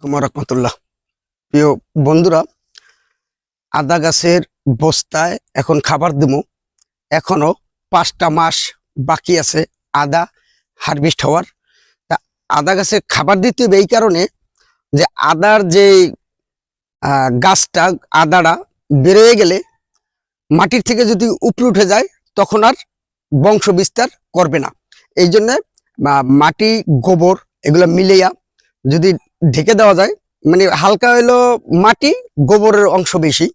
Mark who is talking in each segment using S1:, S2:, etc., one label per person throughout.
S1: তোমার রহমতুল্লাহ। প্রিয় বন্ধুরা, আদা গাছের বস্তায় এখন খাবার দেবো। এখনো 5টা মাস বাকি আছে আদা হারভেস্ট হওয়ার। তা আদা গাছে খাবার দিতে হবে এই কারণে যে আদার যে গাছটা আদাটা বেড়ে গেলে মাটির থেকে যদি উপরে উঠে যায় তখন আর বংশ বিস্তার করবে না। এই জন্য মাটি গোবর এগুলো মিলিয়া যদি ঢেকে দেওয়া যায়, মানে হালকা হইলো মাটি গোবরের অংশ বেশি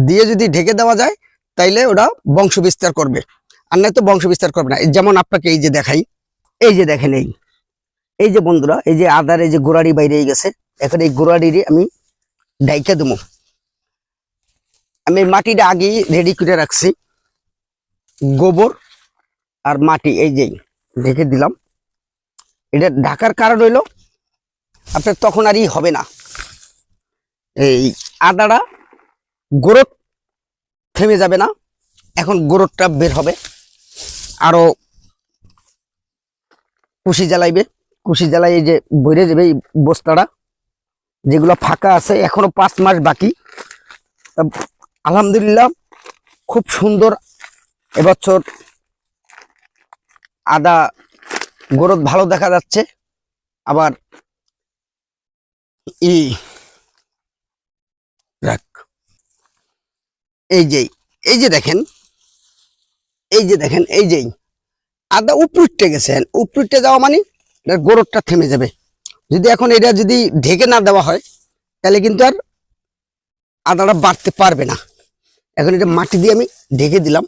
S1: দিয়ে যদি ঢেকে দেওয়া যায় তাইলে ওরা বংশ বিস্তার করবে, আর নাই তো বংশ বিস্তার করবে না। যেমন আপনাকে এই যে দেখাই, এই যে দেখেন, এই যে বন্ধুরা, এই যে আদার এই যে গোড়ারি বাইরে গেছে, এখন এই গোড়ারি আমি ঢাইকা দেবো। আমি মাটিটা আগেই রেডি করে রাখছি, গোবর আর মাটি এই যে ঢেকে দিলাম। এটা ঢাকার কারণ হইলো আপনার তখন আর হবে না, এই আদাটা গোড়ত থেমে যাবে না, এখন গোড়তটা বের হবে, আরো কুশি জ্বালাইবে, কুশি জ্বালাই এই যে বইরে যাবে এই বস্তাটা, যেগুলো ফাঁকা আছে এখনো 5 মাস বাকি। আলহামদুলিল্লাহ খুব সুন্দর এবছর আদা গোড়ত ভালো দেখা যাচ্ছে। আবার এই যে দেখেন, এই যে আদা উপরুটে গেছেন, উপরুটে যাওয়া মানে গোড়তটা থেমে যাবে। যদি এখন এটা যদি ঢেকে না দেওয়া হয় তাহলে কিন্তু আর আদাটা বাড়তে পারবে না। এখন এটা মাটি দিয়ে আমি ঢেকে দিলাম,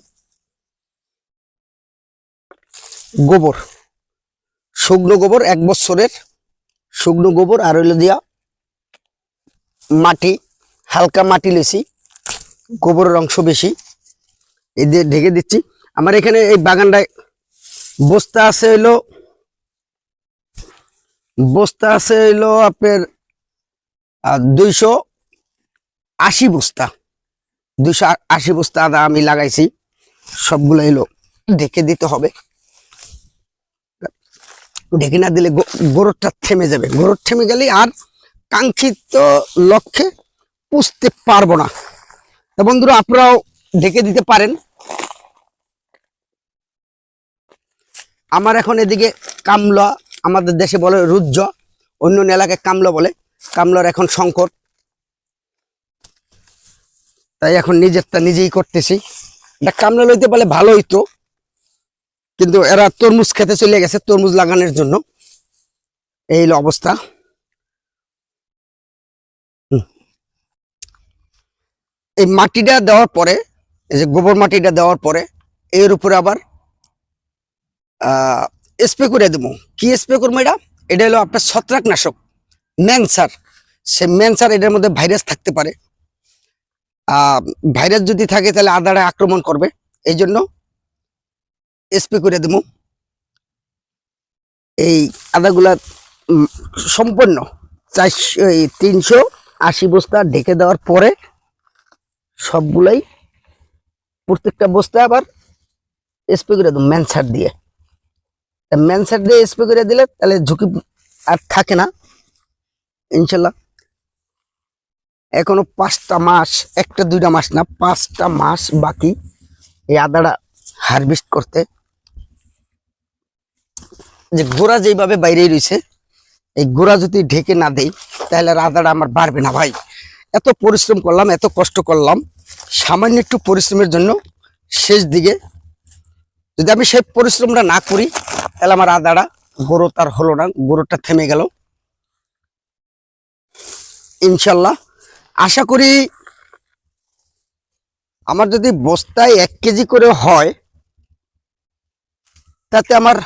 S1: গোবর, শুকনো গোবর, 1 বছরের শুকনো গোবর, আর হইলো দিয়া মাটি, হালকা মাটি লেছি, গোবরের অংশ বেশি, এই দিয়ে ঢেকে দিচ্ছি। আমার এখানে এই বাগানটায় বস্তা আছে হইলো আপনার 280 বস্তা, 280 বস্তা আদা আমি লাগাইছি। সবগুলো এলো ঢেকে দিতে হবে, ঢেকে না দিলে গোড়টা থেমে যাবে। গোড় থেমে গেলে আর কাঙ্ক্ষিত লক্ষ্যে পুষতে পারবো না। তা বন্ধুরা, আপনারাও ঢেকে দিতে পারেন। আমার এখন এদিকে কামলা, আমাদের দেশে বলে রুজ্জ, অন্য এলাকায় কামলা বলে, কামলার এখন সংকট, তাই এখন নিজেরটা নিজেই করতেছি। এটা কামলা লইতে পারলে ভালো হইতো, কিন্তু এরা তরমুজ খেতে চলে গেছে, তরমুজ লাগানোর জন্য। এই হলো অবস্থা। এই মাটিটা দেওয়ার পরে, এই যে গোবর মাটিটা দেওয়ার পরে এর উপরে আবার স্প্রে করে দেবো। কি স্প্রে করবো? এটা হলো আপনার ছত্রাকনাশক, ম্যানসার। সে ম্যানসার, এটার মধ্যে ভাইরাস থাকতে পারে, ভাইরাস যদি থাকে তাহলে আদাটা আক্রমণ করবে, এই জন্য স্প্রে করে দেবো। এই আদাগুলা সম্পূর্ণ 380 বস্তা ঢেকে দেওয়ার পরে সবগুলাই প্রত্যেকটা বস্তা আবার স্প্রে করে দেবো ম্যানসার দিয়ে। ম্যানসার দিয়ে স্প্রে করে দিলে তাহলে ঝুঁকি আর থাকে না ইনশাল্লাহ। এখনো 5টা মাস, 1টা 2টা মাস না, 5টা মাস বাকি এই আদাটা হারভেস্ট করতে। যে গোড়া যেভাবে বাইরে রয়েছে, এই গোড়া যদি ঢেকে না দেই তাহলে আদাটা আমার বাড়বে না ভাই। এত পরিশ্রম করলাম, এত কষ্ট করলাম, সামান্য একটু পরিশ্রমের জন্য শেষ দিকে যদি আমি সেই পরিশ্রমটা না করি তাহলে আমার আদাটা গোড়ত আর হলো না, গোড়টা থেমে গেল। ইনশাল্লাহ আশা করি আমার যদি বস্তায় 1 কেজি করে হয় তাতে আমার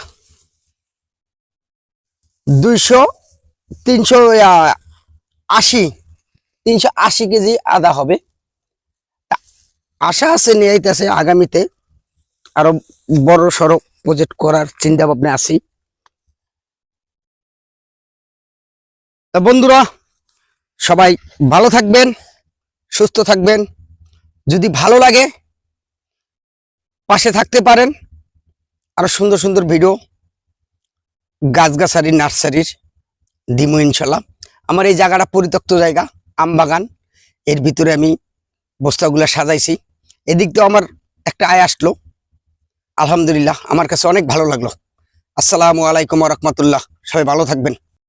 S1: 380 কেজি আদা হবে। আশা আছে, নিয়ে আইতেছে আগামীতে আরো বড় সড়ো প্রজেক্ট করার চিন্তা ভাবনা আছি। তা বন্ধুরা, সবাই ভালো থাকবেন, সুস্থ থাকবেন। যদি ভালো লাগে পাশে থাকতে পারেন, আরো সুন্দর সুন্দর ভিডিও গাছগাছালি নার্সারির দিমু ইনশাল্লাহ। আমার এই জায়গাটা পরিত্যক্ত জায়গা, আম বাগান, এর ভিতরে আমি বস্তাগুলো সাজাইছি। এদিক দিয়ে আমার একটা আয় আসলো, আলহামদুলিল্লাহ আমার কাছে অনেক ভালো লাগলো। আসসালামু আলাইকুম ওয়া রাহমাতুল্লাহ। সবাই ভালো থাকবেন।